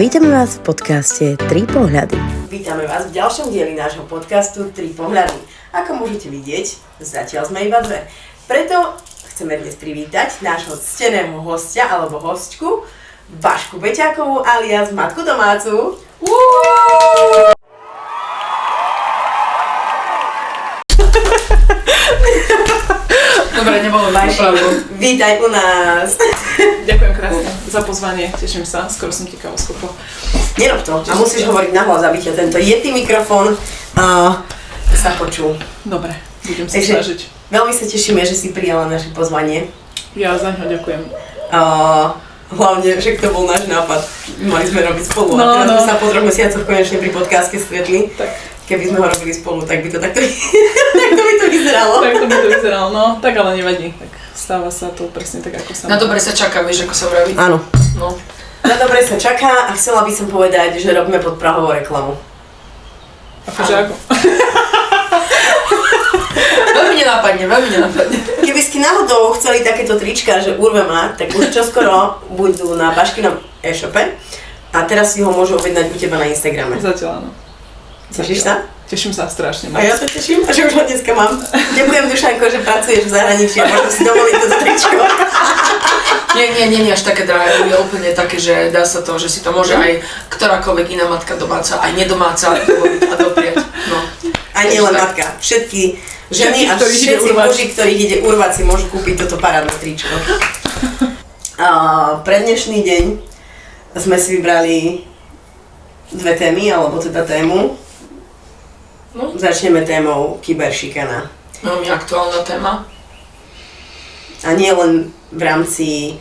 Vítame vás v podcaste Tri pohľady. Vítame vás v ďalšom dieli nášho podcastu Tri pohľady. Ako môžete vidieť, zatiaľ sme iba dve. Preto chceme dnes privítať nášho cteného hostia alebo hostku, Vašku Beťákovú alias Matku domácu. Dobre, nebolo pravdu. Vítaj u nás. Ďakujem krásne za pozvanie, teším sa, skoro som tikala skoro. Nerob to a musíš hovoriť nahlas, aby ťa tento yeti mikrofón sa počul. Dobre, budem sa snažiť. Veľmi sa tešíme, že si prijala naše pozvanie. Ja za ňo ďakujem. Hlavne, že to bol náš nápad. Mali sme robiť spolu a teraz sme sa po 3 mesiacoch konečne pri podcaste stretli. Tak. Keby sme ho robili spolu, tak by to takto takto by to vyzeralo. Tak to by to vyzeralo, no tak ale nevadí. Tak stáva sa to presne tak, ako sa Na dobre sa čaká, vieš, ako sa vraví. Áno. No. Na dobre sa čaká a chcela by som povedať, že robíme pod prahovou reklamu. Akože ako? Veľmi nenápadne. Keby ste náhodou chceli takéto trička, že urve ma, tak už čoskoro budú na Baškinom e-shope a teraz si ho môžu objednať u teba na Instagrame. Zatiaľ áno. Tešíš sa? Teším sa strašne moc. A ja sa teším, že už ho dneska mám. Ďakujem, Dušanko, že pracuješ v zahraničí a môžem si dovoliť toto tričko. Nie až také drahé, je úplne také, že dá sa to, že si to môže aj ktorákoľvek iná matka domáca, aj nedomáca dovoliť a doprieť. No. A nie len matka, všetky ženy a všetci muži, ktorých ide urvať, si môžu kúpiť toto parádne tričko. Pre dnešný deň sme si vybrali dve témy, alebo teda tému. No. Začneme témou kyberšikana. Veľmi aktuálna téma. A nie len v rámci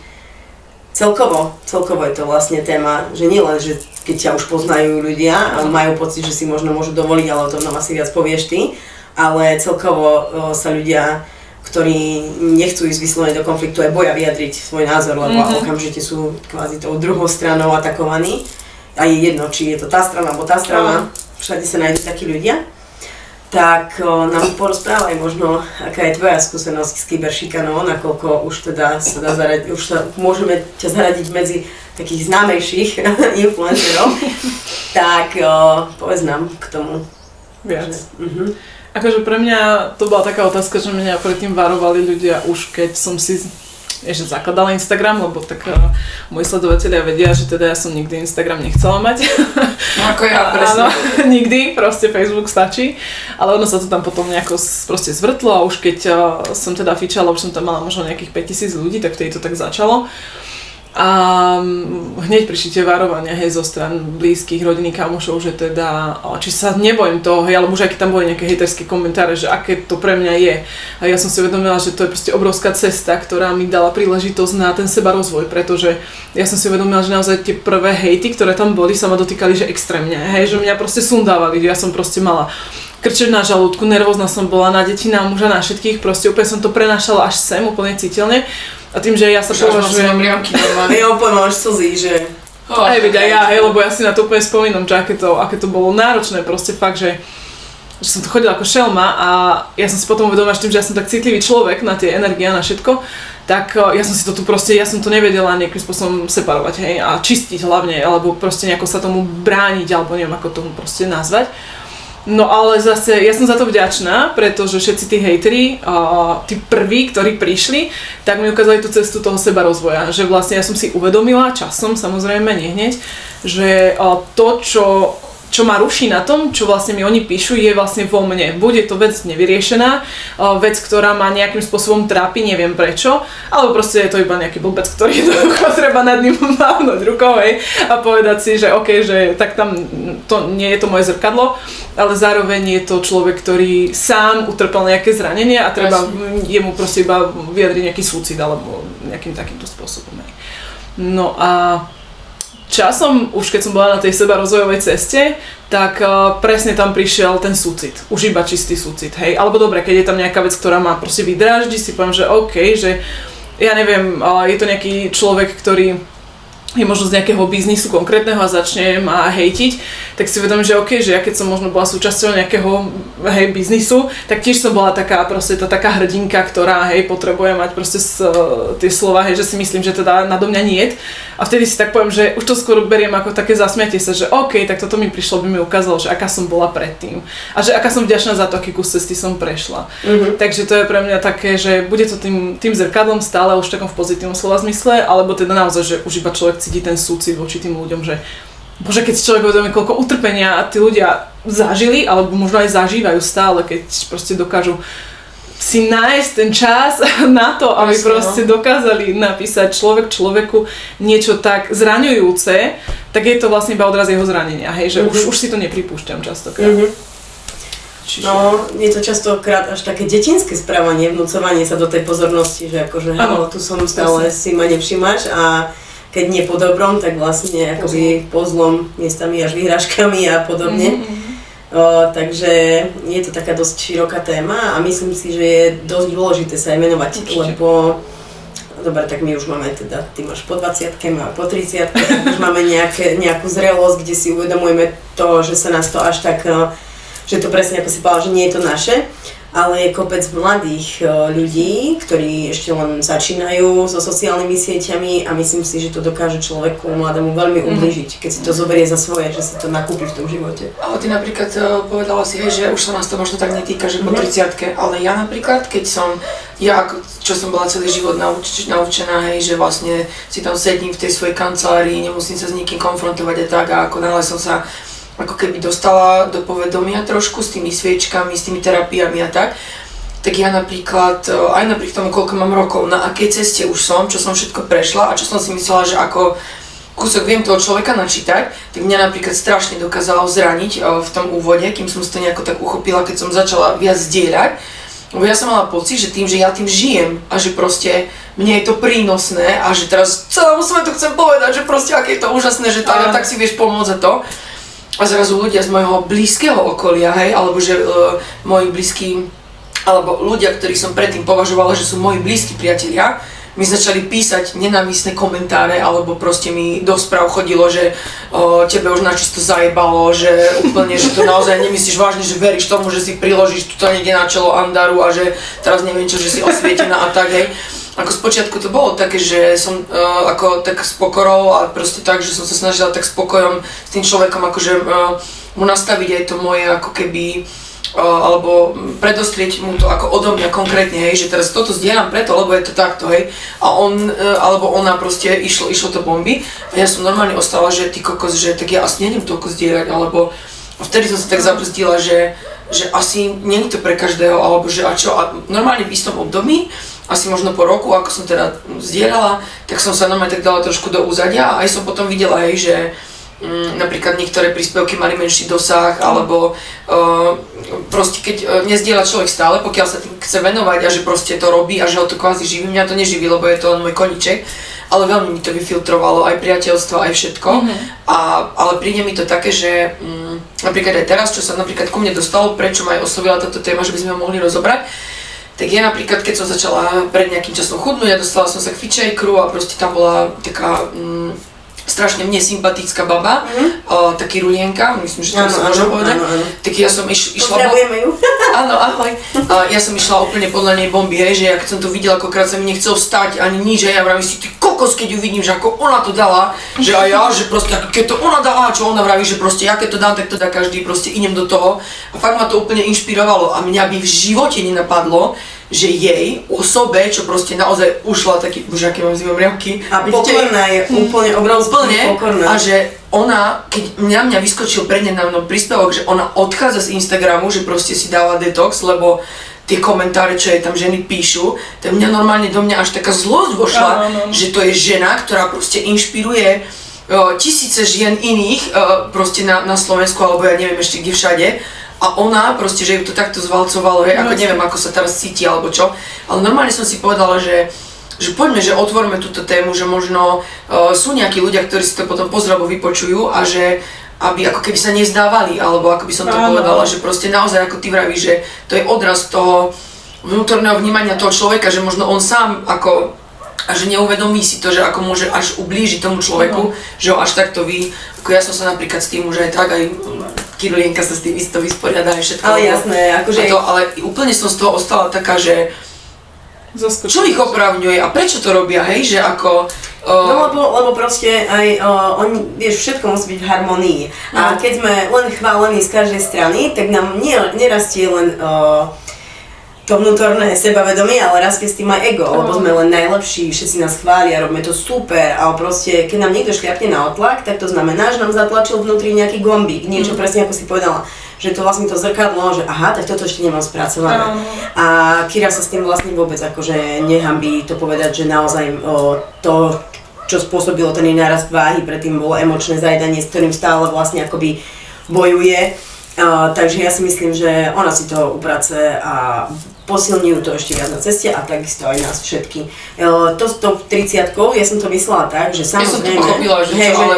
celkovo je to vlastne téma, že nie len, že keď ťa už poznajú ľudia a majú pocit, že si možno môžu dovoliť, ale o tom nám asi viac povieš ty, ale celkovo sa ľudia, ktorí nechcú ísť vyslovene do konfliktu, aj boja vyjadriť svoj názor, lebo okamžite sú kvázi tou druhou stranou atakovaní. A je jedno, či je to tá strana alebo tá strana, všade sa nájdú takí ľudia. Tak nám porozprávaj možno, aká je tvoja skúsenosť s kyberšikanou, nakoľko už teda sa dá zaradiť, môžeme ťa zaradiť medzi takých známejších influencerov, tak povedz nám k tomu. Viac. Akože pre mňa to bola taká otázka, že mňa predtým varovali ľudia už keď som si ešte zakladala Instagram, lebo tak moji sledovatelia vedia, že teda ja som nikdy Instagram nechcela mať. No ako ja, presne. Áno, nikdy, proste Facebook stačí, ale ono sa to tam potom nejako proste zvrtlo a už keď som teda fičala, už som tam mala možno nejakých 5000 ľudí, tak vtedy to tak začalo. A hneď prišli tie varovania, hej, zo stran blízkych, rodiny, kamošov, že teda, či sa nebojím toho, hej, alebo už aj keď tam boli nejaké hejterské komentáre, že aké to pre mňa je. A ja som si uvedomila, že to je proste obrovská cesta, ktorá mi dala príležitosť na ten sebarozvoj, pretože ja som si uvedomila, že naozaj tie prvé hejty, ktoré tam boli, sa ma dotýkali, že extrémne, hej, že mňa proste sundávali, že ja som proste mala krčeť na žalúdku, nervózna som bola na deti, na muža, na všetkých, proste úplne som to prenášala až sem, úplne citeľne. A tým, že ja sa považujem... Ja úplne mám až slzy, že... Aj veď aj ja, hej, lebo ja si na to úplne spomínam, že aké to bolo náročné, proste fakt, že som tu chodila ako šelma a ja som si potom uvedomila, že tým, že ja som tak citlivý človek na tie energie a na všetko, tak ja som si to tu proste, ja som to nevedela nejakým spôsobom separovať, hej, a čistiť hlavne, alebo proste nejako sa tomu brániť, alebo neviem ako tomu proste nazvať. No ale zase, ja som za to vďačná, pretože všetci tí hejteri, tí prví, ktorí prišli, tak mi ukázali tú cestu toho sebarozvoja, že vlastne ja som si uvedomila časom, samozrejme nie hneď, že to, čo ma ruší na tom, čo vlastne mi oni píšu, je vlastne vo mne. Buď je to vec nevyriešená, vec, ktorá ma nejakým spôsobom trápi, neviem prečo, alebo proste je to iba nejaký blbec, ktorý jednoducho treba nad ním mávnuť rukou, hej, a povedať si, že OK, že tak tam to nie je to moje zrkadlo, ale zároveň je to človek, ktorý sám utrpel nejaké zranenie a treba jemu proste iba vyjadriť nejaký súcit alebo nejakým takýmto spôsobom. Hej. No a časom, už keď som bola na tej sebarozvojovej ceste, tak presne tam prišiel ten súcit. Už iba čistý súcit, hej. Alebo dobre, keď je tam nejaká vec, ktorá ma proste vydráždi, si poviem, že OK, že ja neviem, je to nejaký človek, ktorý je možno z nejakého biznisu konkrétneho a začnem a hejtiť, tak si uvedomím, že OK, že ja keď som možno bola súčasťou nejakého biznisu, tak tiež som bola taká proste tá taká hrdinka, ktorá potrebuje mať proste tie slova, že si myslím, že teda nado mňa niet. A vtedy si tak poviem, že už to skôr beriem ako také zasmiatie sa, že OK, tak toto mi prišlo, by mi ukázalo, že aká som bola predtým. A že aká som vďačná za to, aký kus cesty som prešla. Takže to je pre mňa také, že bude to tým zrkadlom stále už takom v pozitívnom slova zmysle, alebo teda naozaj, že už iba človek cíti ten súcit voči tým ľuďom, že bože, keď si človek uvedomí, koľko utrpenia tí ľudia zažili, alebo možno aj zažívajú stále, keď proste dokážu si nájsť ten čas na to, aby proste dokázali napísať človeku niečo tak zraňujúce, tak je to vlastne iba odraz jeho zranenia, hej, že už si to nepripúšťam častokrát. Čiže... No, je to častokrát až také detinské správanie, vnúcovanie sa do tej pozornosti, že akože tu som stále, si ma nevšimáš a keď nie po dobrom, tak vlastne akoby pozlom, miestami až vyhrážkami a podobne. Takže je to taká dosť široká téma a myslím si, že je dosť dôležité sa aj menovať, lebo dobre, tak my už máme teda, ty máš po 20-ke, máme po 30-ke, už máme nejakú zrelosť, kde si uvedomujeme to, že sa nás to až tak, že to presne ako si povedala, že nie je to naše. Ale je kopec mladých ľudí, ktorí ešte len začínajú so sociálnymi sieťami a myslím si, že to dokáže človeku mladému veľmi ublížiť, keď si to zoberie za svoje, že si to nakúpi v tom živote. Ale ty napríklad povedala si, že už sa nás to možno tak netýka, že po 30-ke, ale ja napríklad, keď som, čo som bola celý život naučená, že vlastne si tam sedím v tej svojej kancelárii, nemusím sa s nikým konfrontovať a tak, a ako náhle som sa ako keby dostala do povedomia trošku s tými sviečkami, s tými terapiami a tak ja napríklad, aj napriek tomu, koľko mám rokov, na akej ceste už som, čo som všetko prešla a čo som si myslela, že ako kúsok viem toho človeka načítať, tak mňa napríklad strašne dokázalo zraniť v tom úvode, kým som si to nejako tak uchopila, keď som začala viac zdieľať. Lebo ja som mala pocit, že tým, že ja tým žijem a že proste mne je to prínosné a že teraz celému svetu chcem povedať, že proste aké je to úžasné, že tak si vieš pomôcť za to. A zrazu ľudia z môjho blízkeho okolia, alebo že moji blízki, alebo ľudia, ktorých som predtým považovala, že sú moji blízki priatelia, mi začali písať nenávistné komentáre, alebo proste mi do správ chodilo, že tebe už načisto zajebalo, že úplne, že to naozaj nemyslíš vážne, že veríš tomu, že si priložíš tuto niekde na čelo Andaru a že teraz neviem čo, že si osvietená a tak, hej. Ako spočiatku to bolo také, že som ako tak s pokorou a proste tak, že som sa snažila tak spokojom s tým človekom akože mu nastaviť aj to moje ako keby alebo predostrieť mu to ako odo mňa konkrétne, hej, že teraz toto zdieľam preto, lebo je to takto, hej, a on alebo ona proste išlo to bomby a ja som normálne ostala, že ty kokos, že tak ja asi nejdem toľko zdieľať, alebo vtedy som sa tak zabrzdila, že asi nie je to pre každého, alebo že a čo, a normálne v istom období, asi možno po roku, ako som teda zdieľala, tak som sa normálne tak dala trošku do úzadia a aj som potom videla, hej, že napríklad niektoré príspevky mali menší dosah, alebo proste keď nezdieľa človek stále, pokiaľ sa tým chce venovať a že proste to robí a že ho to kvázi živí, mňa to neživí, lebo je to len môj koníček, ale veľmi mi to vyfiltrovalo aj priateľstva, aj všetko, ale príde mi to také, že napríklad aj teraz, čo sa napríklad ku mne dostalo, prečo ma aj oslovila táto téma, že by sme ho mohli rozobrať, tak je napríklad, keď som začala pred nejakým časom chudnúť a dostala som sa k Fitchakeru a proste tam bola taká strašne mne sympatická baba, taký Rulienka, myslím, že to sa môže povedať. Tak ja som išla... Pozdravujeme ju. Áno, ahoj. Ja som išla úplne podľa nej bomby, hej, že ja keď som to videla, akokrát sa mi nechcel vstať ani nič, a ja vravím si, ty kokos, keď ju vidím, že ako ona to dala, že aj ja, že proste keď to ona dala, čo ona vraví, že proste ja keď to dám, tak to dá každý, proste idem do toho. A fakt ma to úplne inšpirovalo a mňa by v živote nenapadlo, že jej osobe, čo proste naozaj ušla taký, už aké mám zimom riavky. A pokorná je úplne obrovsky pokorná. A že ona, keď mňa vyskočil prednedávno príspevok, že ona odchádza z Instagramu, že proste si dáva detox, lebo tie komentáre, čo jej tam ženy píšu, tak mňa normálne do mňa až taká zlosť vošla, že to je žena, ktorá proste inšpiruje tisíce žien iných proste na Slovensku, alebo ja neviem ešte kde všade. A ona proste, že ju to takto zvalcovalo, hej, ako neviem, ako sa teraz cíti alebo čo. Ale normálne som si povedala, že poďme, že otvorme túto tému, že možno sú nejakí ľudia, ktorí si to potom pozrú alebo vypočujú a že aby ako keby sa nezdávali, alebo ako by som to povedala, že proste naozaj ako ty vravíš, že to je odraz toho vnútorného vnímania toho človeka, že možno on sám ako a že neuvedomí si to, že ako môže až ublížiť tomu človeku, že ho až takto ako ja som sa napríklad s tým už aj tak, aj Kirilienka sa s tým isto vysporiada aj všetko. Ale jasné, akože... Ale úplne som z toho ostala taká, že čo ich opravňuje a prečo to robia, hej, že ako... No lebo proste aj oni, vieš, všetko musí byť v harmonii. A keď sme len chválení z každej strany, tak nám nerastie len to vnútorné sebavedomie, ale rastie s tým aj ego, lebo sme len najlepší, všetci nás chvália, robíme to super, ale proste keď nám niekto šliapne na otlak, tak to znamená, že nám zatlačil vnútri nejaký gombík, niečo presne ako si povedala, že to vlastne to zrkadlo, že aha, tak toto ešte nemám spracované. A Kira sa s tým vlastne vôbec akože nehanbí to povedať, že naozaj to, čo spôsobilo ten nárast váhy, predtým bolo emočné zajedanie, s ktorým stále vlastne akoby bojuje. Takže ja si myslím, že ona si to uprace a posilňujú to ešte viac na ceste a takisto aj nás všetky. To 30-kou, ja som to myslela tak, že samozrejme... Ja som to pochopila, že hej, čo, ale...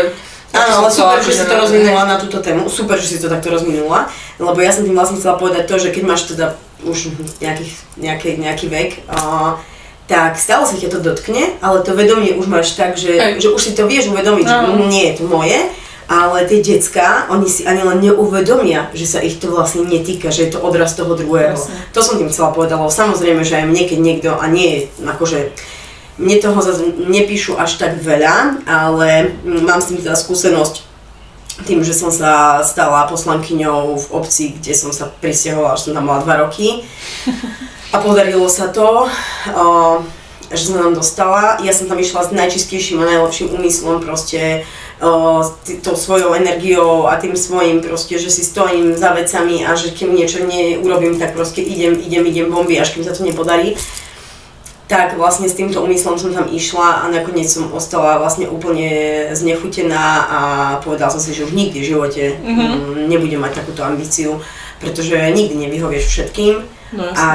Áno, ale super, že si to rozvinula na túto tému, super, že si to takto rozvinula, lebo ja som tým vlastne chcela povedať to, že keď máš teda už nejaký vek, tak stále sa ťa to dotkne, ale to vedomie už máš tak, že už si to vieš uvedomiť, že nie je to moje, ale tie decká, oni si ani len neuvedomia, že sa ich to vlastne netýka, že je to odraz toho druhého. Jasne. To som tým chcela povedať, lebo samozrejme, že aj mne, keď niekto, a nie je akože, mne toho zase nepíšu až tak veľa, ale mám s tým teda skúsenosť tým, že som sa stala poslankyňou v obci, kde som sa prisťahovala, že som tam mala 2 roky a podarilo sa to, že som tam dostala. Ja som tam išla s najčistejším a najlepším úmyslom proste tou svojou energiou a tým svojím proste, že si stojím za vecami a že kým niečo neurobím, tak proste idem bomby, až kým sa to nepodarí. Tak vlastne s týmto úmyslom som tam išla a nakoniec som ostala vlastne úplne znechutená a povedala som si, že už nikdy v živote nebudem mať takúto ambíciu, pretože nikdy nevyhovieš všetkým. No, a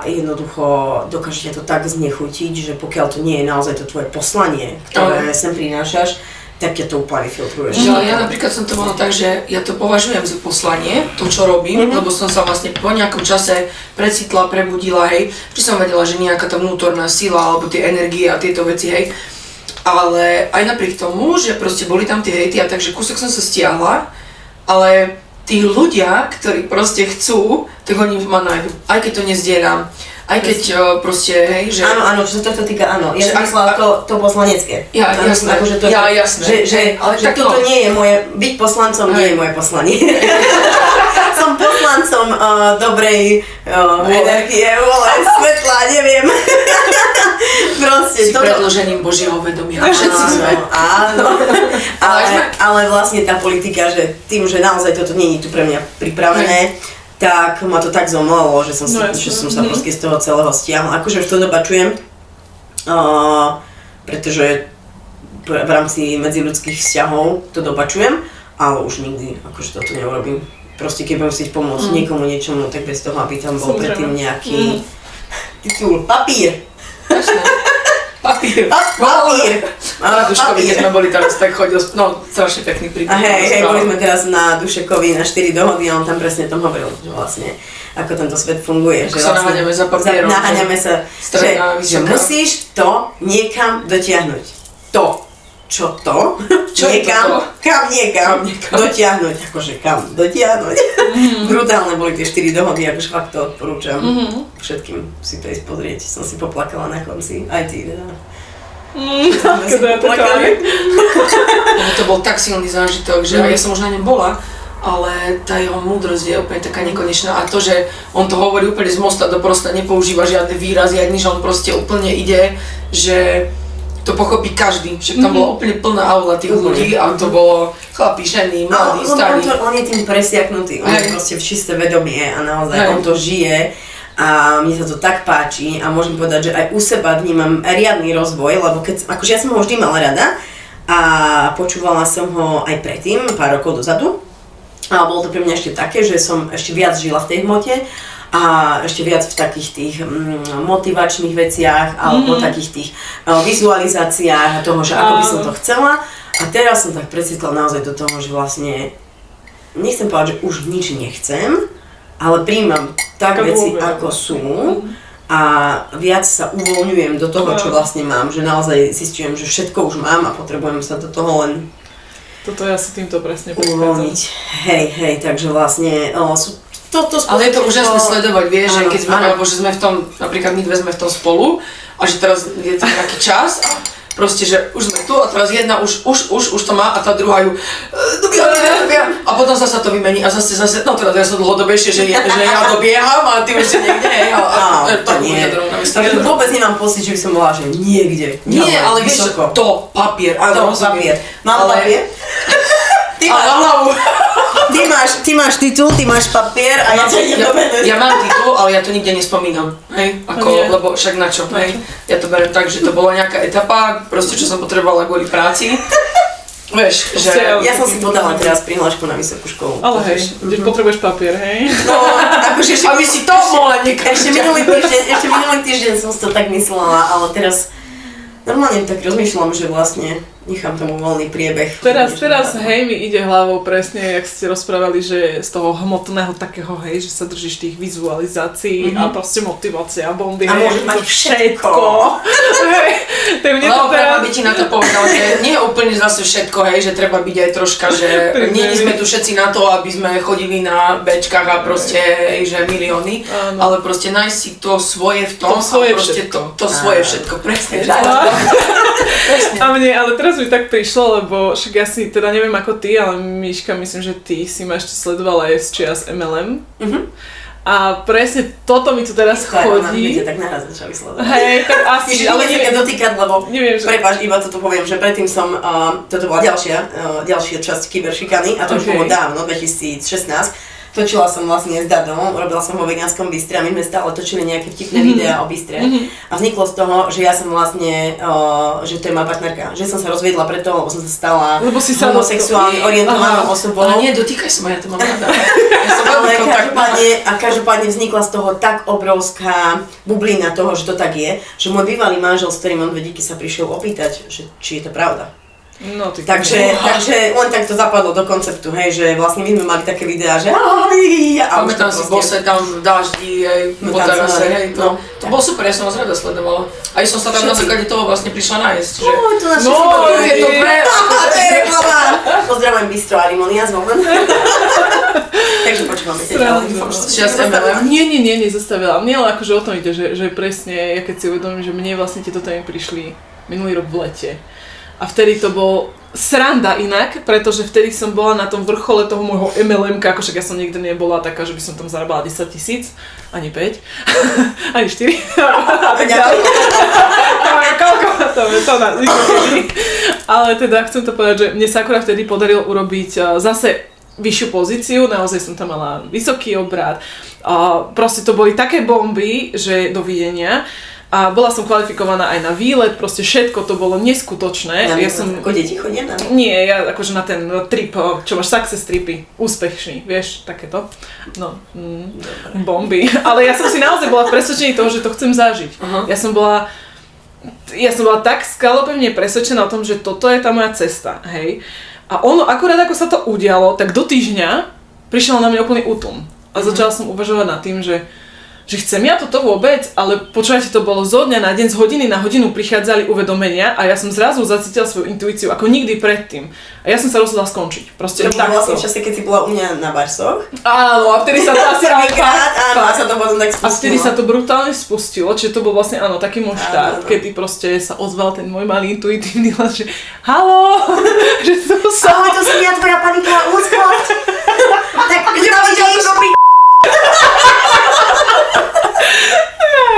jednoducho dokáže ťa to tak znechutiť, že pokiaľ to nie je naozaj to tvoje poslanie, ktoré sem prinášaš, tak ťa to úplne filtruješ. Ja napríklad som to mala tak, že ja to považujem za poslanie, to čo robím, lebo som sa vlastne po nejakom čase precitla, prebudila, hej, vždy som vedela, že nejaká tá vnútorná sila alebo tie energie a tieto veci, hej. Ale aj napriek tomu, že proste boli tam tie hejty a takže kúsok som sa stiahla, ale tí ľudia, ktorí proste chcú, tak oni ma nájdu, aj keď to nezdieľam. Aj keď proste, hej, že... Áno, čo sa tohto týka, áno. Ja som myslela to poslanecké. Jasné, akože jasné. Že toto nie je moje, byť poslancom nie je moje poslanie. Som poslancom dobrej energie, svetla, neviem. Proste si predĺžením Božieho vedomia. Všetci sme. Áno. Ale vlastne tá politika, že tým, že naozaj toto nie je tu pre mňa pripravené, tak ma to tak zomlelo, že som sa proste z toho celého stiahla. Akože už to dobačujem, pretože v rámci medziľudských vzťahov to dobačujem, ale už nikdy akože toto neurobím. Proste keď budem chcieť pomôcť niekomu niečomu, tak bez toho, aby tam bol predtým nejaký titul. Papír! Papír. Na Duškovi, keď sme boli teraz, tak chodil, no strašne pekný príklad. A hej, boli sme teraz na Dušekovi na 4 dohody a on tam presne tom hovoril, že vlastne ako tento svet funguje. Ako že sa vlastne naháňame za papierom. Naháňame sa, že musíš to niekam dotiahnuť. Niekam dotiahnuť. Akože kam dotiahnuť. Brutálne boli tie 4 dohody, akože fakt to odporúčam všetkým si to ísť pozrieť. Som si poplakala na konci, aj ty. To bol tak silný zážitok, že ja som už na ňom bola, ale tá jeho múdrosť je úplne taká nekonečná a to, že on to hovorí úplne z mosta do prosta, nepoužíva žiadne výrazy, ani že on proste úplne ide, že to pochopí každý, však tam bola úplne plná aula tých ľudí a to bolo chlapi, ženy, mladí, starí. On je tým presiaknutý, on je proste v čisté vedomie a naozaj on to žije. A mne sa to tak páči a môžem povedať, že aj u seba vnímam riadny rozvoj, lebo akože ja som ho vždy mala rada a počúvala som ho aj predtým, pár rokov dozadu. A bolo to pre mňa ešte také, že som ešte viac žila v tej hmote a ešte viac v takých tých motivačných veciach alebo takých tých vizualizáciách a toho, že ako by som to chcela. A teraz som tak precitla naozaj do toho, že vlastne nechcem povedať, že už nič nechcem, ale príjmam tak veci, ako sú a viac sa uvoľňujem do toho, čo vlastne mám, že naozaj zistujem, že všetko už mám a potrebujem sa do toho len Toto ja si týmto presne uvoľniť. Hej, takže vlastne sú ale je to úžasné sledovať, vieš, že keď sme, alebo že sme v tom, napríklad my dve sme v tom spolu a že teraz je to nejaký čas a proste, že už sme tu a teraz jedna už to má a tá druhá ju dobieha a potom zase to vymení a zase, no teda ja som dlhodobejšie, že ja dobieham a ty už si niekde, to nie. Takže vôbec nemám pocit, že by som bola, že niekde. Nie, ale vieš, to papier. Áno, papier. Mám papier? Ty máš titul, ty máš papier a ja mám titul, ale ja to nikde nespomínam, hej, lebo však na čo, hej. Ja to beriem tak, že to bola nejaká etapa, proste čo som potrebovala kvôli práci. Vieš, že... Ja som si podala teraz prihlášku na vysokú školu. Ale hej, potrebuješ papier, hej? No, akože aby si to mohla niekam. Ešte minulý týždeň som si to tak myslela, ale teraz normálne tak rozmýšľam, že vlastne nechám tomu voľný priebeh. Teraz hej, mi ide hlavou presne, jak ste rozprávali, že z toho hmotného takého, hej, že sa držíš tých vizualizácií a proste motivácia, bomby, a môže mať všetko. Hej, tak mne to teraz... by ti na to povedal, že nie je úplne zase všetko, hej, že treba byť aj troška, že nie sme tu všetci na to, aby sme chodili na bečkách a proste, hej, že milióny, ale proste nájsť si to svoje v tom a proste to svoje všetko, presne. A mne, ale teraz mi tak prišlo, lebo však ja si teda neviem ako ty, ale Miška, myslím, že ty si ma ešte sledovala aj z čias MLM. A presne toto mi tu teraz chodí. Ona tak naraz začali sledovať. Hej, tak asi. Ale neviem dotýkať, lebo prepáč, iba toto poviem, že predtým som, toto bola ďalšia časť kyberšikany a to už bolo dávno, 2016. Točila som vlastne s Dadom, robila som vo vegánskom bistre a my sme stále točili nejaké vtipné videá o bistre. A vzniklo z toho, že ja som vlastne, že to je moja partnerka, že som sa rozviedla preto, lebo som sa stala homosexuálne orientovanou osobou. Ale nie, dotýkaj sa ma, ja to mám rada. A každopádne vznikla z toho tak obrovská bublina toho, že to tak je, že môj bývalý manžel, s ktorým mám dve deti, sa prišiel opýtať, že či je to pravda. No, takže len tak to zapadlo do konceptu, hej, že vlastne my sme mali také videá, že pamätám si bose tam v daždi, po terase, hej, to bolo super, ja som vás rada sledovala. Aj som sa tam na základe toho vlastne prišla nájsť, že... to naši je to pre... To je reklama! Pozdravujem Bistro a Limonia z Volen. Takže počúvame sa ďalej. Nie, nezastavila. Mne ale akože o tom ide, že presne, ja keď si uvedomím, že mne vlastne tieto témy prišli minulý rok v lete. A vtedy to bol sranda inak, pretože vtedy som bola na tom vrchole toho môjho MLM-ka, ako však ja som nikdy nebola taká, že by som tam zarábala 10 000, ani 5, ani 4. A tak ďalej. Ale teda chcem to povedať, že mne sa akurát vtedy podarilo urobiť zase vyššiu pozíciu, naozaj som tam mala vysoký obrat. Proste to boli také bomby, že dovidenia. A bola som kvalifikovaná aj na výlet, proste všetko to bolo neskutočné. Ja som ako deti chodia na? Nie, ja akože na ten trip, čo máš success tripy, úspešný, vieš, takéto. No, bomby. Ale ja som si naozaj bola v presvedčení toho, že to chcem zažiť. Ja som bola tak skalopevne presvedčená o tom, že toto je tá moja cesta, hej. A ono, akurát ako sa to udialo, tak do týždňa prišiel na mňa úplný útum. A začala som uvažovať nad tým, že chcem ja toto vôbec, ale počúvajte, to bolo zo dňa na deň, z hodiny na hodinu prichádzali uvedomenia a ja som zrazu zacítila svoju intuíciu ako nikdy predtým. A ja som sa rozhodla skončiť. Proste to bolo vlastne v čase, keď si bola u mňa na Barsoch. Áno, a vtedy sa to asi sa to potom tak spustilo. A vtedy sa to brutálne spustilo, čiže to bol vlastne áno, taký môj štart, kedy proste sa ozval ten môj malý intuitívny hlas, že haló, že tu som. Ahoj, to som ja, tvoja panika, úzkosť. Tak idem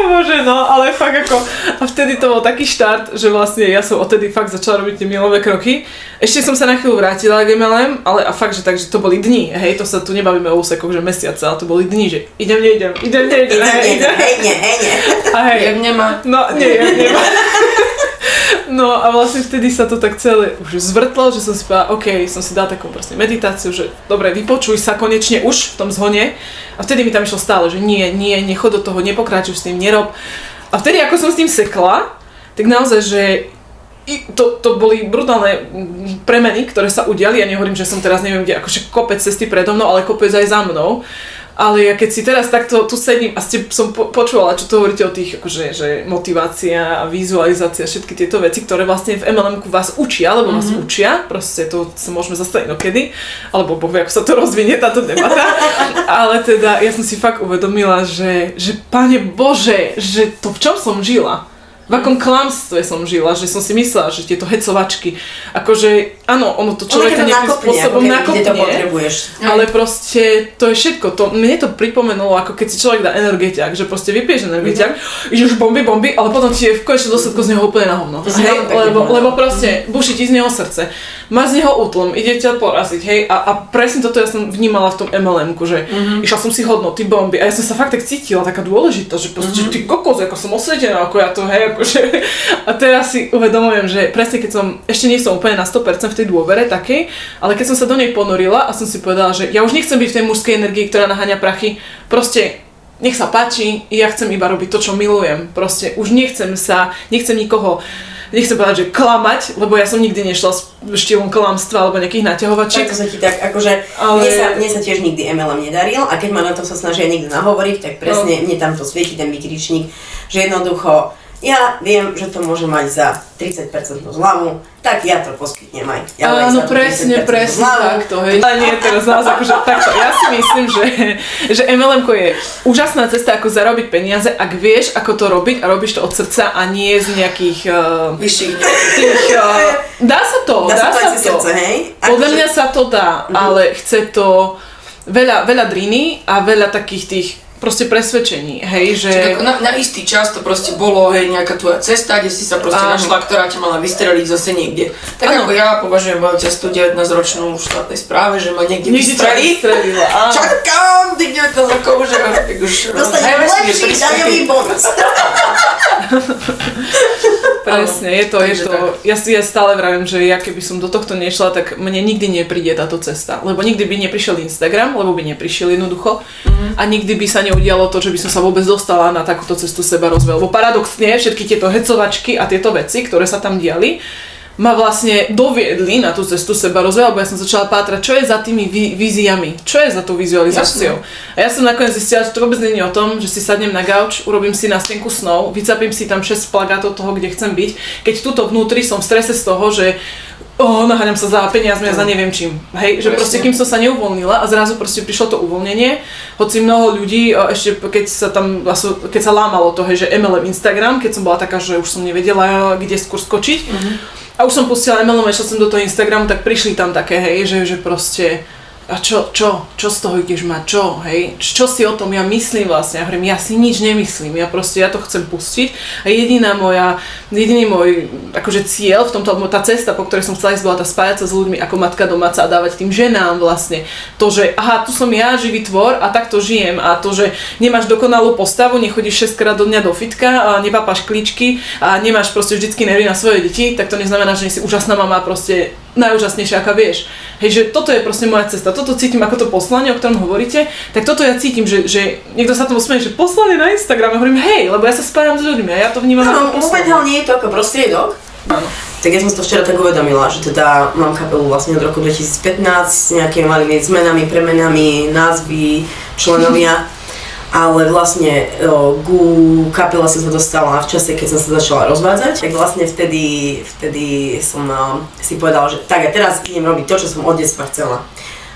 Bože, no, ale fakt ako, a vtedy to bol taký štart, že vlastne ja som odtedy fakt začala robiť tie milové kroky. Ešte som sa na chvíľu vrátila k MLM, ale a fakt, že takže to boli dni, hej, to sa tu nebavíme o úsekoch, že mesiace, ale to boli dni, že idem, nejdem. A hej, jak nemá. No, nemá. No a vlastne vtedy sa to tak celé už zvrtlo, že som si povedala, OK, som si dala takú proste meditáciu, že dobre, vypočuj sa konečne už v tom zhone. A vtedy mi tam išlo stále, že nie, nechod do toho, nepokračuj s tým, nerob. A vtedy ako som s tým sekla, tak naozaj, že to boli brutálne premeny, ktoré sa udiali. Ja nehovorím, že som teraz neviem kde, akože kopec cesty predo mnou, ale kopec aj za mnou. Ale ja keď si teraz takto tu sedím a som počúvala, čo tu hovoríte o tých, akože, že motivácia a vizualizácia, všetky tieto veci, ktoré vlastne v MLM-ku vás učia, alebo vás učia, proste to sa môžeme zastaviť dokedy, alebo Boh vie, ako sa to rozvinie táto debata, ale teda ja som si fakt uvedomila, že Pane Bože, že to v čom som žila. V akom klamstve som žila, že som si myslela, že tieto hecovačky, akože áno, ono to človeka nejakým spôsobom nakopne, to potrebuješ. Ale proste to je všetko, mne to pripomenulo, ako keď si človek dá energetiak, že proste vypiješ energetiak, ideš bomby, ale potom ti je v konečnom dôsledku z neho úplne na hovno, hej, lebo proste buší ti z neho srdce, má z neho útlm, ide ťa poraziť, hej, a presne toto ja som vnímala v tom MLM-ku, že išla som si hodnoty, bomby a ja som sa fakt tak cítila, taká dôležitá, že proste ty kokos, ako som osvietená, ako ja to, hej, a teraz si uvedomujem, že presne keď som, ešte nie som úplne na 100% v tej dôvere takej, ale keď som sa do nej ponorila a som si povedala, že ja už nechcem byť v tej mužskej energii, ktorá naháňa prachy, proste nech sa páči, ja chcem iba robiť to, čo milujem, proste už nechcem nikoho, nechcem povedať, že klamať, lebo ja som nikdy nešla s štýlom klamstva alebo nejakých naťahovačiek. Tak to sa ti tak, akože mne sa tiež nikdy MLM nedaril a keď ma na to sa snažia niekto nahovoriť, tak presne mne tam to svieti ten vykričník, že jednoducho ja viem, že to môže mať za 30% zľavu, tak ja to poskytnem aj. Áno, presne takto, hej. Ale nie, teraz naozaj akože takto. Ja si myslím, že MLM-ko je úžasná cesta, ako zarobiť peniaze, ak vieš, ako to robiť a robíš to od srdca a nie z nejakých dá sa to. Srdce, hej? Podľa mňa sa to dá, ale chce to veľa driny a veľa takých tých proste presvedčení, hej, že... Na istý čas to proste bolo, hej, nejaká tvoja cesta, kde si sa proste našla, ktorá ťa mala vystreliť zase niekde. Tak ako ja považujem moju cestu 19-ročnú v štátnej správe, že ma niekde vystrelila. Čakám tých 19 rokov, že už... Dostanem lepší daňový bonus. Presne, je to. Ja stále vravím, že ja keby som do tohto nešla, tak mne nikdy nepríde táto cesta. Lebo nikdy by neprišiel Instagram, lebo by neprišiel jednoducho. A nikdy by sa neudialo to, že by som sa vôbec dostala na takúto cestu seba rozvoja. Lebo paradoxne všetky tieto hecovačky a tieto veci, ktoré sa tam diali, ma vlastne doviedli na tú cestu seba rozvoja, lebo ja som začala pátrať, čo je za tými víziami, čo je za tou vizualizáciou. Jasne. A ja som nakoniec zistila, že to vôbec nie je o tom, že si sadnem na gauč, urobím si na stenku snov, vycapím si tam 6 plagátov toho, kde chcem byť, keď tuto vnútri som v strese z toho, že naháňam sa za peniazmi a za neviem čím. Hej, že proste kým som sa neuvoľnila a zrazu proste prišlo to uvoľnenie, hoci mnoho ľudí, ešte keď sa lámalo to, hej, že MLM Instagram, keď som bola taká, že už som nevedela, kde skôr skočiť, a už som pustila MLM, išla som do toho Instagramu, tak prišli tam také, hej, že proste a čo z toho ideš mať, hej, čo si o tom ja myslím vlastne, ja hovorím, ja si nič nemyslím, ja to chcem pustiť a jediný môj akože cieľ v tomto, tá cesta, po ktorej som chcela ísť, bola tá spájať sa s ľuďmi ako matka domáca a dávať tým ženám vlastne to, že aha, tu som ja, živý tvor a takto žijem a to, že nemáš dokonalú postavu, nechodíš 6 krát do dňa do fitka a nepapáš klíčky a nemáš proste vždycky nervy na svoje deti, tak to neznamená, že si úžasná mama, proste najúžasnejšia, aká vieš. Hej, že toto je proste moja cesta, toto cítim ako to poslanie, o ktorom hovoríte, tak toto ja cítim, že niekto sa tomu smeje, že poslanie na Instagrame, hovorím hej, lebo ja sa spájam s ľuďmi a ja to vnímam ako poslanie. Momentálne je to ako prostriedok. Áno. Tak ja som si to včera tak uvedomila, že teda mám kapelu vlastne od roku 2015 s nejakými malými zmenami, premenami, názvy, členovia. Ale vlastne ku kapele som sa dostala v čase, keď som sa začala rozvádzať, tak vlastne vtedy som si povedala, že tak a teraz idem robiť to, čo som od detstva chcela.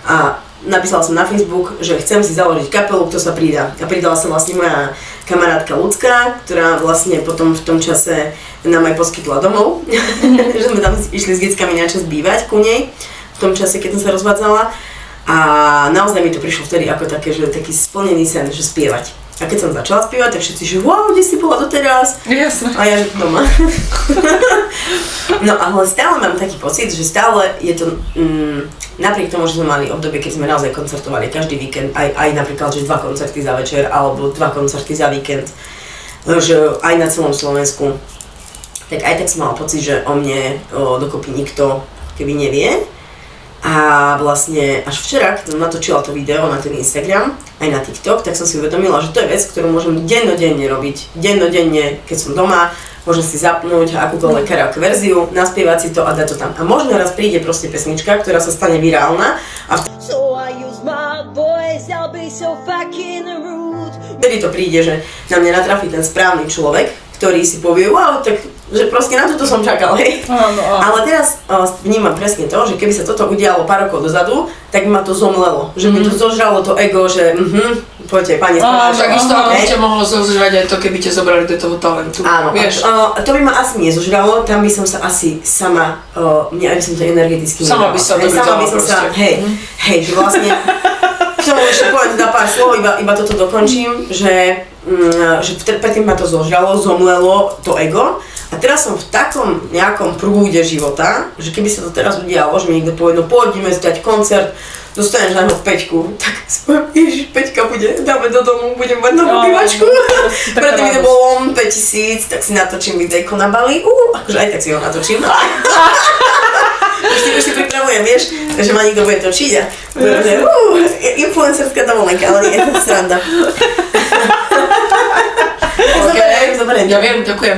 A napísala som na Facebook, že chcem si založiť kapelu, kto sa pridá. A pridala sa vlastne moja kamarátka Ľudská, ktorá vlastne potom v tom čase nám aj poskytla domov, že sme tam išli s deckami na čas bývať ku nej, v tom čase, keď som sa rozvádzala. A naozaj mi to prišlo vtedy ako také, že taký splnený sen, že spievať. A keď som začala spievať, tak všetci, že wow, kde si bola doteraz? Jasné. A ja, že doma. No ale stále mám taký pocit, že stále je to, napriek tomu, že sme mali obdobie, keď sme naozaj koncertovali každý víkend, aj napríklad, že 2 koncerty za večer, alebo 2 koncerty za víkend, že aj na celom Slovensku, tak aj tak som mala pocit, že o mne dokopy nikto keby nevie. A vlastne až včera, keď som natočila to video na ten Instagram, aj na TikTok, tak som si uvedomila, že to je vec, ktorú môžem dennodenne robiť. Dennodenne, keď som doma, môžem si zapnúť akúkoľvek karaoke verziu, naspievať si to a dať to tam. A možno raz príde proste pesnička, ktorá sa stane virálna a So I use my voice, I'll be Vtedy to príde, že na mňa natrafí ten správny človek, ktorý si povie, wow, tak že proste na toto som čakal, hej. Áno. Ale teraz vnímam presne to, že keby sa toto udialo pár rokov dozadu, tak ma to zomlelo. Že mi to zožralo to ego, že poďte, pani správaš. Takisto ako by ťa mohlo zožrať aj to, keby ťa zobrali do toho talentu. Áno, vieš. to by ma asi nezožralo, tam by som sa asi sama, by som to energeticky sama by sa hej, že vlastne k tomu ešte poviem teda pár slov, iba toto dokončím, že predtým ma to zožralo, zomlelo to ego. A teraz som v takom nejakom prúde života, že keby sa to teraz udialo, že mi niekto povie, no poďme zdať koncert, dostaneš na ňo 5, tak spojím, ježiš, 5 bude, dáme do domu, budem mať novú bývačku. Preto mi to bolo 5000, tak si natočím videjko na Bali, akože aj tak si ho natočím. Už si pripravujem, vieš, že ma niekto bude točiť a influencerská dovolenka, ale nie je to sranda. Ja viem, ďakujem.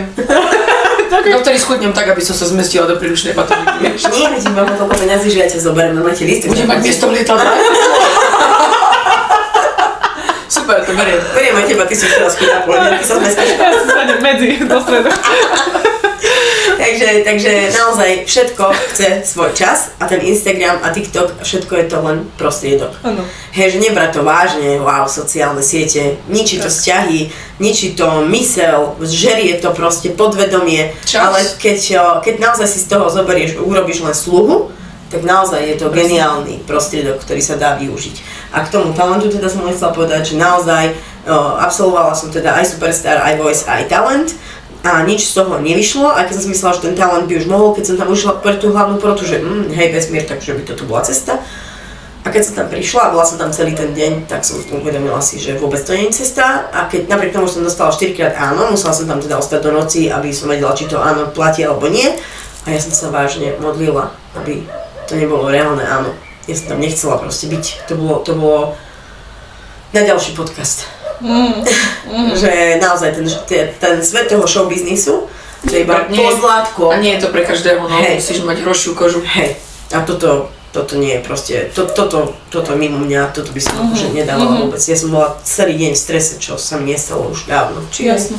No ktorý schudnem tak, aby som sa zmestila do príručnej patológie, vieš. Nie, veď mám toľko peňazí, že ja ťa zoberiem, no máte listy. Budem mať miesto v lietadle. Super, to beriem. Beriem aj teba, ty si teraz chudá, ty sa zmestíš. Ja si sadnem medzi, do stredu. Takže naozaj všetko chce svoj čas a ten Instagram a TikTok, všetko je to len prostriedok. Áno. Hej, že nebrať to vážne, wow, sociálne siete, ničí to vzťahy, ničí to mysel, žerie to proste podvedomie, ale keď naozaj si z toho zoberieš, urobíš len sluhu, tak naozaj je to geniálny prostriedok, ktorý sa dá využiť. A k tomu talentu teda som chcela povedať, že naozaj absolvovala som teda aj Superstar, aj Voice, aj Talent. A nič z toho nevyšlo, aj keď som si myslela, že ten talent by už mohol, keď som tam ušla pre tú hlavnú porotu, že hej, vesmír, takže by to tu bola cesta. A keď som tam prišla a bola som tam celý ten deň, tak som uvedomila si, že vôbec to nie je cesta. A keď napriek tomu som dostala 4-krát áno, musela som tam teda ostať do noci, aby som vedela, či to áno platí alebo nie. A ja som sa vážne modlila, aby to nebolo reálne áno. Ja som tam nechcela proste byť. To bolo na ďalší podcast. Že naozaj ten svet toho showbiznisu, to je iba pozlátko. A nie je to pre každého, no, musíš mať hrošiu kožu. Hej, a toto nie je proste, toto mimo mňa, toto by som akože nedávala vôbec. Ja som bola celý deň v strese, čo sa mi nestalo už dávno. Jasno.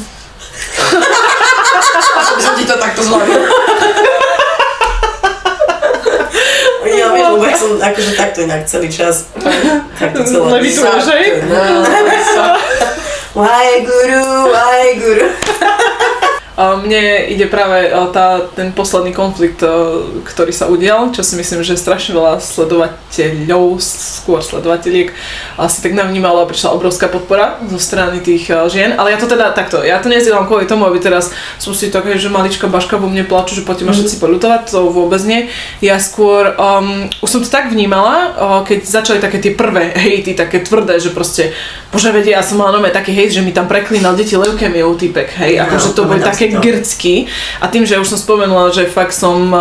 By som ti to takto zľavil. Ja viem, lebo ja som akože takto inak celý čas. Takto celé. Levituješ, hej? Waheguru. Mne ide práve ten posledný konflikt, ktorý sa udial, čo si myslím, že strašne veľa sledovateľov, skôr sledovateľiek, asi tak navnímalo a prišla obrovská podpora zo strany tých žien, ale ja to teda takto, ja to nezdielam kvôli tomu, aby teraz som si také, že malička baška vo mne plaču, že poďte ma všetci poľutovať, to vôbec nie. Ja skôr, už som to tak vnímala, keď začali také tie prvé hejty, také tvrdé, že proste, bože vedia, ja som mala nové taký hejt, že mi tam preklínal deti leukémiou týpek, hej, akože to boli také grcky a tým, že už som spomenula, že fakt som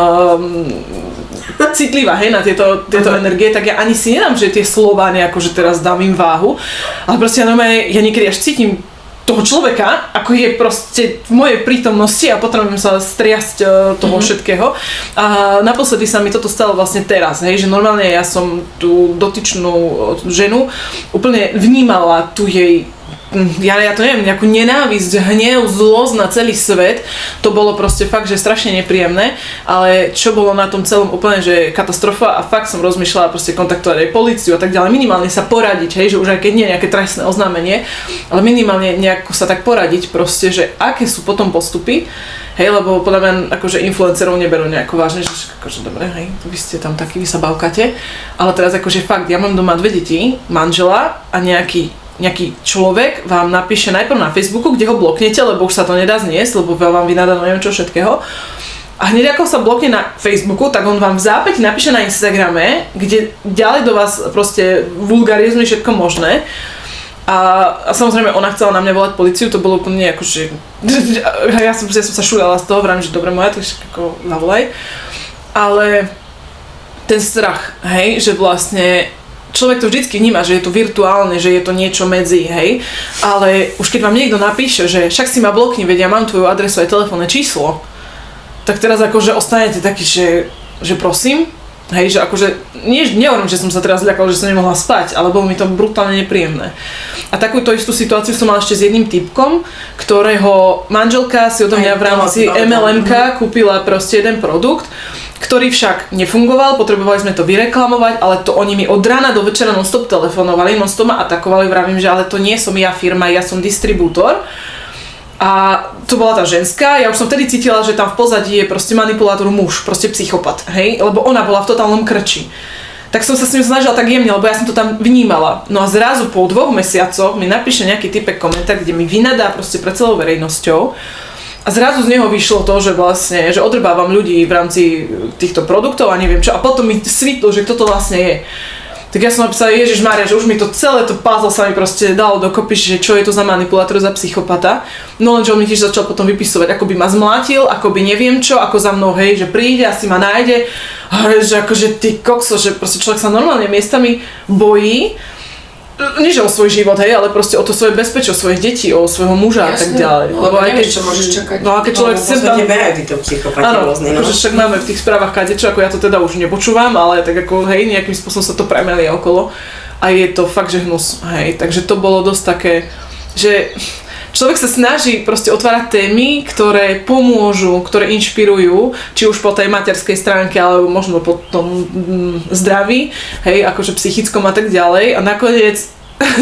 citlivá, hej, na tieto energie, tak ja ani si nedám, že tie slová nejako, že teraz dám im váhu, ale proste ja niekedy až cítim toho človeka, ako je proste v mojej prítomnosti a potrebujem sa striasť toho všetkého. A naposledy sa mi toto stalo vlastne teraz, hej, že normálne ja som tú dotyčnú ženu úplne vnímala tu jej ja to neviem, nejakú nenávisť, hnev, zlosť na celý svet, to bolo proste fakt, že strašne nepríjemné, ale čo bolo na tom celom úplne, že katastrofa a fakt som rozmýšľala proste kontaktovať aj políciu a tak ďalej, minimálne sa poradiť, hej, že už aj keď nie je nejaké trestné oznámenie, ale minimálne nejako sa tak poradiť proste, že aké sú potom postupy, hej, lebo podľa mňa akože influencerov neberú nejako vážne, že akože dobre, hej, vy ste tam takí, vy sa bavkate, ale teraz akože fakt, ja mám doma 2 deti, manžela a nejaký človek vám napíše najprv na Facebooku, kde ho bloknete, lebo už sa to nedá zniesť, lebo vám vynadá neviem čo všetkého. A hneď ako sa blokne na Facebooku, tak on vám v zápäti napíše na Instagrame, kde ďalej do vás proste vulgarizuje všetko možné. A samozrejme ona chcela na mňa volať políciu, to bolo úplne ako, že ja som sa šúľala z toho, vrám, že dobre moja, takže ako zavolaj. Ale ten strach, hej, že vlastne človek to vždycky vníma, že je to virtuálne, že je to niečo medzi, hej, ale už keď vám niekto napíše, že však si ma blokni, veď ja mám tvoju adresu aj telefónne číslo, tak teraz akože ostanete taký, že prosím, Hej, že akože, nehovorím, že som sa teraz zľakala, že som nemohla spať, ale bolo mi to brutálne nepríjemné. A takúto istú situáciu som mala ešte s jedným typkom, ktorého manželka si odo mňa v rámci MLM-ka kúpila proste jeden produkt, ktorý však nefungoval, potrebovali sme to vyreklamovať, ale to oni mi od rána do večera non-stop telefonovali, non-stop ma atakovali, vravím, že ale to nie som ja firma, ja som distribútor. A to bola tá ženská, ja už som vtedy cítila, že tam v pozadí je proste manipulátor muž, proste psychopat, hej, lebo ona bola v totálnom krči. Tak som sa s ním snažila tak jemne, lebo ja som to tam vnímala. No a zrazu po 2 mesiacoch mi napíše nejaký typek komentár, kde mi vynadá proste pred celou verejnosťou. A zrazu z neho vyšlo to, že vlastne, že odrbávam ľudí v rámci týchto produktov a neviem čo. A potom mi svítlo, že kto to vlastne je. Tak ja som napísala, Ježišmária, že už mi to celé to puzzle sa mi proste dalo dokopy, že čo je to za manipulátor, za psychopata. No lenže on mi tiež začal potom vypisovať, ako by ma zmlátil, ako by neviem čo, ako za mnou, hej, že príde, asi ma nájde. A že akože ty kokso, že proste človek sa normálne miestami bojí. Nie že o svoj život, hej, ale proste o to svoje bezpečie, o svojich detí, o svojho muža a tak ďalej. Lebo aj keď čo môžeš čakať. No a keď človek sem tam... Behajú títo psychopati rôzne, no. Akože však máme v tých správach kadečo, ako ja to teda už nepočúvam, ale tak ako hej, nejakým spôsobom sa to premelia okolo a je to fakt, že hnus, hej, takže to bolo dosť také, že človek sa snaží proste otvárať témy, ktoré pomôžu, ktoré inšpirujú, či už po tej materskej stránke, alebo možno po tom zdraví, hej, akože psychickom a tak ďalej. A nakoniec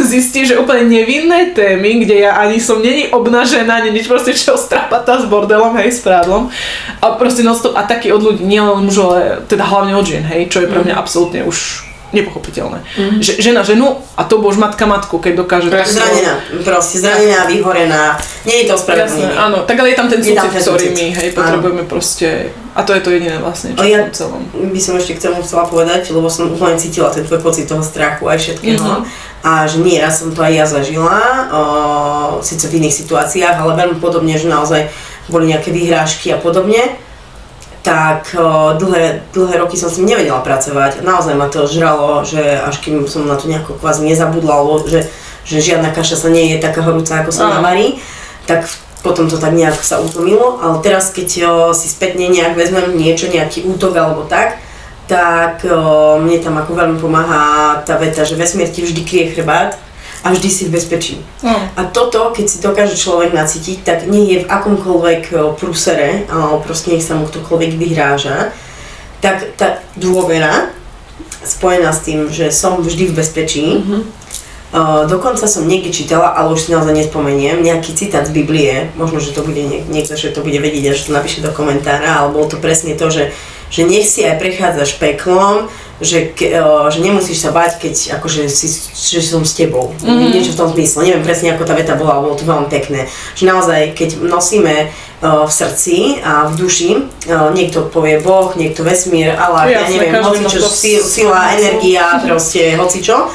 zistí, že úplne nevinné témy, kde ja ani som není obnažená, ani nič, proste čo strapatá s bordelom, hej, s prádlom. A proste non-stop ataky od ľudí, nielen mužov, ale teda hlavne od žien, hej, čo je pre mňa absolútne už nepochopiteľné. Žena ženu a to už matka matku, keď dokáže... Zranená, proste zranená, vyhorená, nie je to spravedlivé. Áno, tak ale je tam ten súcit, ktorý my, hej, potrebujeme proste... A to je to jediné vlastne, čo v tom celom. By som ešte k tomu chcela povedať, lebo som úplne cítila ten tvoj pocit toho strachu aj všetkého. A že nieraz som to aj ja zažila, síce v iných situáciách, ale veľmi podobne, že naozaj boli nejaké vyhrážky a podobne. Tak dlhé roky som s tým nevedela pracovať. Naozaj ma to žralo, že až kým som na to nejako kvázi nezabudla, alebo že žiadna kaša sa nie je taká horúca, ako sa navarí, tak potom to tak nejak sa utlmilo. Ale teraz, keď si spätne nejak vezmem niečo, nejaký útok alebo tak mne tam ako veľmi pomáha tá veta, že vesmír ti vždy kryje chrbát a vždy si v bezpečí. A toto, keď si dokáže človek nacítiť, tak nie je v akomkoľvek prúsere, alebo proste nech sa mu ktokoľvek vyhráža, tak tá dôvera spojená s tým, že som vždy v bezpečí. Dokonca som niekde čítala, ale už si naozaj nespomeniem, nejaký citát z Biblie, možno, že to bude niekto, že to bude vedieť a že to napíše do komentára, ale bolo to presne to, že nech si aj prechádzaš peklom, že nemusíš sa báť, keď akože že som s tebou. Niečo v tom zmysle. Neviem presne, ako tá veta bola, ale bolo to veľmi pekné. Že naozaj, keď nosíme v srdci a v duši, niekto povie Boh, niekto vesmír, Allah, ja neviem, hocičo, sila, energia, proste hocičo.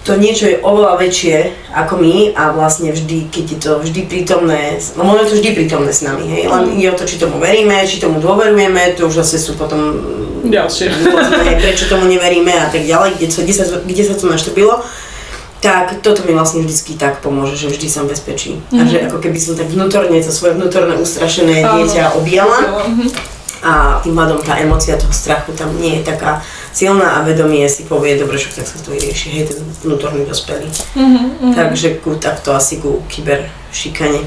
To niečo je oveľa väčšie ako my a vlastne vždy, keď je to vždy prítomné, no je to vždy prítomné s nami, hej, len ide o to, či tomu veríme, či tomu dôverujeme, to už zase sú potom ďalšie, prečo tomu neveríme a tak ďalej, kde sa to naštrbilo, tak toto mi vlastne vždycky tak pomôže, že vždy som v bezpečí. A že ako keby som tak vnútorne to svoje vnútorné ustrašené dieťa objala. A tým pádom tá emócia toho strachu tam nie je taká silná a vedomie si povie, dobre, však tak sa to vyrieši, hej, ten vnútorný dospelý. Takže takto asi ku kyberšikane.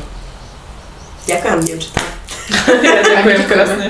Ďakujem, dievčatá. Ja ďakujem krásne.